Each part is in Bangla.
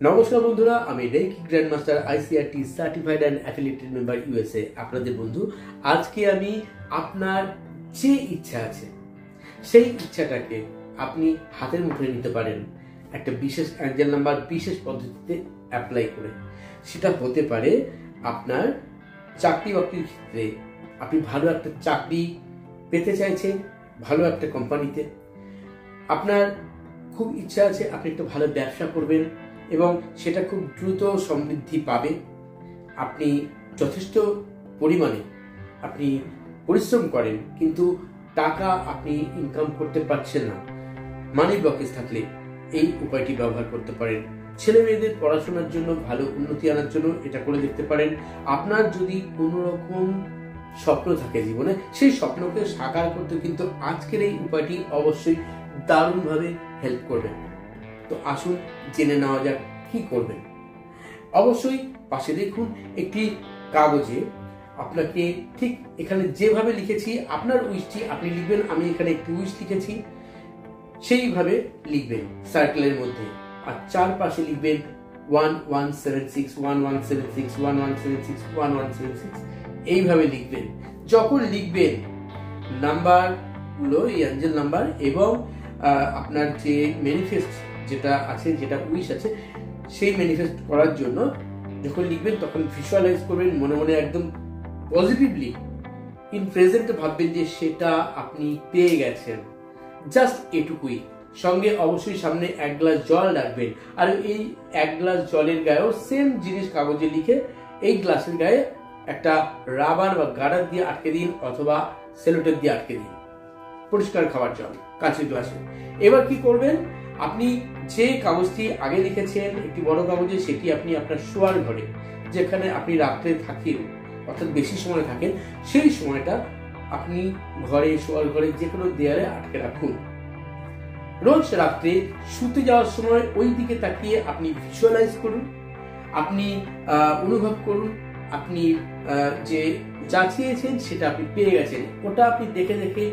নমস্কার বন্ধুরা, আমি reiki grandmaster ICRT certified and affiliated member USA আপনাদের বন্ধু। আজকে আমি আপনার যে ইচ্ছা আছে সেই ইচ্ছাটাকে আপনি হাতের মুঠোয় নিতে পারেন একটা বিশেষ অ্যাঞ্জেল নাম্বার বিশেষ পদ্ধতিতে অ্যাপ্লাই করে। সেটা হতে পারে আপনার চাকরি বাকরির ক্ষেত্রে, আপনি ভালো একটা চাকরি পেতে চাইছেন ভালো একটা কোম্পানিতে, আপনার খুব ইচ্ছা আছে আপনি একটা ভালো ব্যবসা করবেন এবং সেটা খুব দ্রুত সমৃদ্ধি পাবে, আপনি যথেষ্ট পরিমাণে আপনি পরিশ্রম করেন কিন্তু টাকা আপনি ইনকাম করতে পারছেন না, মানি ব্লকেজ থাকলে এই উপায়টি ব্যবহার করতে পারেন। ছেলে মেয়েদের পড়াশোনার জন্য ভালো উন্নতি আনার জন্য এটা করে দেখতে পারেন। আপনার যদি কোনো রকম স্বপ্ন থাকে জীবনে, সেই স্বপ্নকে সাকার করতে কিন্তু আজকের এই উপায়টি অবশ্যই দারুণভাবে হেল্প করবে। তো আসুন জেনে নেওয়া যাক কি করবেন। অবশ্যই পাশে দেখুন একটি কাগজে আপনাকে ঠিক এখানে যেভাবে লিখেছি আপনার উইশটি আপনি লিখবেন। আমি এখানে একটি উইশ লিখেছি, সেইভাবে লিখবেন সার্কেলের মধ্যে, আর চারপাশে লিখবেন 1176 1176 1176 1176 এইভাবে লিখবেন। যখন লিখবেন নাম্বারগুলো, এই অ্যাঞ্জেল নাম্বার এবং আপনার যে ম্যানিফেস্ট যেটা আছে, যেটা উইশ আছে, সেই ম্যানিফেস্ট করার জন্য যখন লিখবেন তখন ভিজুয়ালাইজ করবেন মনে মনে, একদম পজিটিভলি ইন প্রেজেন্টে ভাববেন যে সেটা আপনি পেয়ে গেছেন। জাস্ট এটুকুই। সঙ্গে অবশ্যই সামনে এক গ্লাস জল রাখবেন, আর এই এক গ্লাস জলের গায়েও সেম জিনিস কাগজে লিখে এই গ্লাসের গায়ে একটা রাবার বা গার্ডার দিয়ে আটকে দিন অথবা সেলোটেপ দিয়ে আটকে দিন। পরিষ্কার খাবার জল কাঁচের গ্লাসে। এবার কি করবেন, আপনি যে কাগজটি আগে লিখেছেন একটি বড় কাগজে, সেটি আপনি আপনার শোয়ার ঘরে, যেখানে আপনি রাত্রে থাকেন অর্থাৎ বেশি সময় থাকেন, সেই সময়টা আপনি ঘরে, শোয়ার ঘরে যে কোনো দেয়ালে আটকে রাখুন। রোজ রাত্রে শুতে যাওয়ার সময় ওই দিকে তাকিয়ে আপনি ভিজুয়ালাইজ করুন, আপনি অনুভব করুন আপনি যে যা চেয়েছেন সেটা আপনি পেয়ে গেছেন। ওটা আপনি দেখে দেখে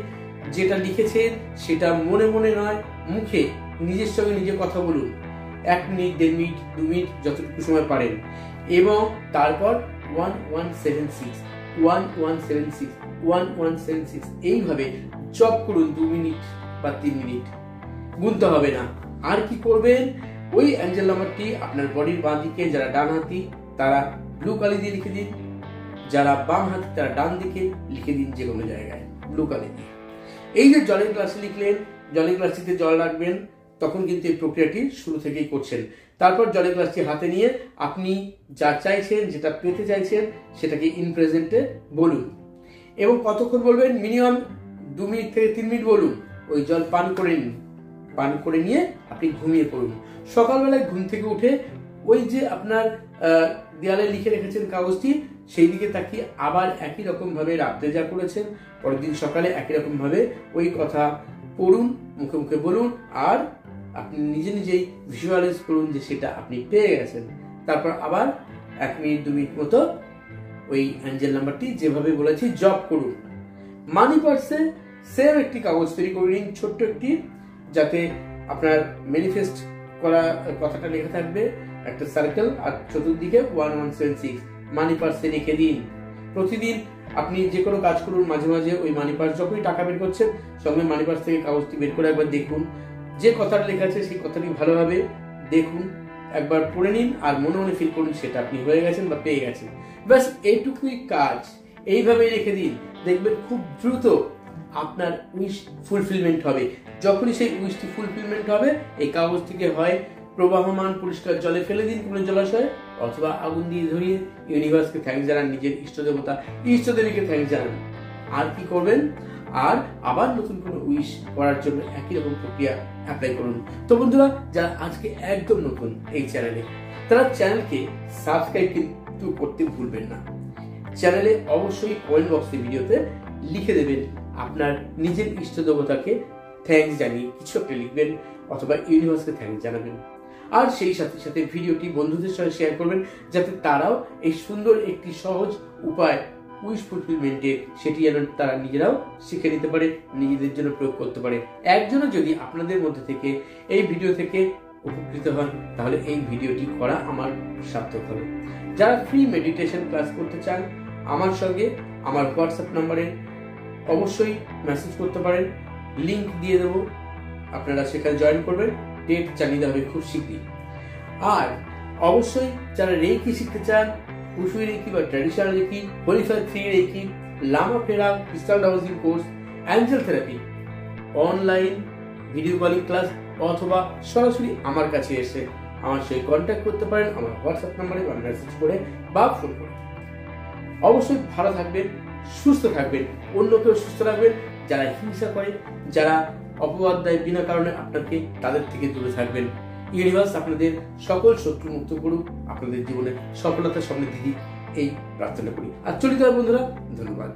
যেটা লিখেছেন সেটা মনে মনে নয়, মুখে নিজের সঙ্গে নিজে কথা বলুন 1 মিনিট, 1.5 মিনিট, 2 মিনিট, যতটুকু সময় পারেন। এবং তারপর 1176 1176 1176 এইভাবে জপ করুন 2 মিনিট বা 3 মিনিট, গুনতে হবে না। আর কি করবেন, ওই অ্যাঞ্জেল নাম্বারটি আপনার বডির বাঁ দিকে, যারা ডান হাতি তারা ব্লু কালি দিয়ে লিখে দিন, যারা বাম হাতি তারা ডান দিকে লিখে দিন, যে কোনো জায়গায় ব্লু কালি দিয়ে। এই যে জলের গ্লাসে লিখলেন, জলের গ্লাসটিতে জল রাখবেন, তখন কিন্তু এই প্রক্রিয়াটি শুরু থেকেই করছেন। তারপর জলের গ্লাসটি হাতে নিয়ে আপনি যা চাইছেন, যেটা পেতে চাইছেন, সেটাকে ইন প্রেজেন্টে বলুন। এবং কতক্ষণ বলবেন, মিনিমাম 2 মিনিট থেকে 3 মিনিট বলুন। ওই জল পান করে নিন, পান করে নিয়ে আপনি ঘুমিয়ে পড়ুন। সকালবেলায় ঘুম থেকে উঠে ওই যে আপনার দেয়ালে লিখে রেখেছেন কাগজটি, সেই দিকে তাকিয়ে আবার একই রকম ভাবে রাত্রে যা করেছেন পরের দিন সকালে একই রকম ভাবে ওই কথা পড়ুন, মুখে মুখে বলুন, আর আপনি নিজে নিজেই ভিজুয়ালাইজ করুন যে সেটা আপনি পেয়ে গেছেন। তারপর আবার 1 মিনিট 2 মিনিট মতো ওই অ্যাঞ্জেল নাম্বারটি যেভাবে বলেছি জপ করুন। মানি পার্সে সেম একটি কাগজ তৈরি করে নিন, ছোট্ট একটি, যাতে আপনার ম্যানিফেস্ট করা কথাটা লেখা থাকবে, একটা সার্কেল, আর চতুর্দিকে 1176 মানি পার্সে লিখে দিন। প্রতিদিন আপনি যে কোনো কাজ করুন, মাঝে মাঝে ওই মানি পার্স, যখনই টাকা বের করছেন সঙ্গে মানি পার্স থেকে কাগজটি বের করে একবার দেখুন, যে কথাটা লেখা আছে সেই কথাটি ভালোভাবে দেখুন, একবার পড়ে নিন, আর মনে মনে ফিল করুন সেটা আপনি হয়ে গেছেন বা পেয়ে গেছেন। ব্যাস এইটুকুই কাজ, এইভাবেই রেখে দিন, দেখবেন খুব দ্রুত আপনার উইশ ফুলফিলমেন্ট হবে। যখনই সেই উইশটি ফুলফিলমেন্ট হবে, এই কাগজটিকে হয় প্রবাহমান পরিষ্কার জলে ফেলে দিন কোনো জলাশয়ে, অথবা আগুন দিয়ে ধরিয়ে ইউনিভার্সকে থ্যাঙ্কস জানান, নিজের ইষ্টদেবতা ইষ্টদেবীকে থ্যাঙ্কস জানান। আর কি করবেন, আর আবার নতুন কোনো উইশ করার জন্য একই রকম প্রক্রিয়া অ্যাপ্লাই করুন। তো বন্ধুরা, যারা আজকে একদম নতুন এই চ্যানেলে, তারা চ্যানেলকে সাবস্ক্রাইব কিন্তু করতে ভুলবেন না। চ্যানেলে অবশ্যই কমেন্ট বক্সে ভিডিওতে লিখে দেবেন আপনার নিজের ইষ্টদেবতাকে থ্যাঙ্কস জানিয়ে কিছু একটা লিখবেন, অথবা ইউনিভার্সকে থ্যাঙ্কস জানাবেন। আর সেই সাথে সাথে ভিডিওটি বন্ধুদের সঙ্গে শেয়ার করবেন, যাতে তারাও এই সুন্দর একটি সহজ উপায় উইশ ফুলফিলমেন্টে সেটি যেন তারা নিজেরাও শিখে নিতে পারে, নিজেদের জন্য প্রয়োগ করতে পারে। একজনও যদি আপনাদের মধ্যে থেকে এই ভিডিও থেকে উপকৃত হন, তাহলে এই ভিডিওটি করা আমার সার্থক হবে। যারা ফ্রি মেডিটেশন ক্লাস করতে চান আমার সঙ্গে আমার হোয়াটসঅ্যাপ নাম্বারে অবশ্যই মেসেজ করতে পারেন, লিংক দিয়ে দেবো, আপনারা সেখানে জয়েন করবেন। ডেট জানিয়ে দেওয়া হবে খুব শীঘ্রই। আর অবশ্যই যারা রেকি শিখতে চান, উশুই রেকি বা traditional reiki, holify 3 reiki, Lama ফেরা, crystal dowsing course, Angel therapy, online video calling class অথবা সরাসরি আমার কাছে এসে আমার সঙ্গে কন্ট্যাক্ট করতে পারেন আমার হোয়াটসঅ্যাপ নাম্বারে বা মেসেজ করে বা ফোন করে। অবশ্যই ভালো থাকবেন, সুস্থ থাকবেন, অন্যকেও সুস্থ রাখবেন। যারা হিংসা করে, যারা অপবাদ দেয় বিনা কারণে আপনাকে, তাদের থেকে দূরে থাকবেন। ইউনিভার্স আপনাদের সকল শত্রু মুক্ত করুক, আপনাদের জীবনে সফলতার সামনে দিদি এই প্রার্থনা করি। আর চলিত বন্ধুরা, ধন্যবাদ।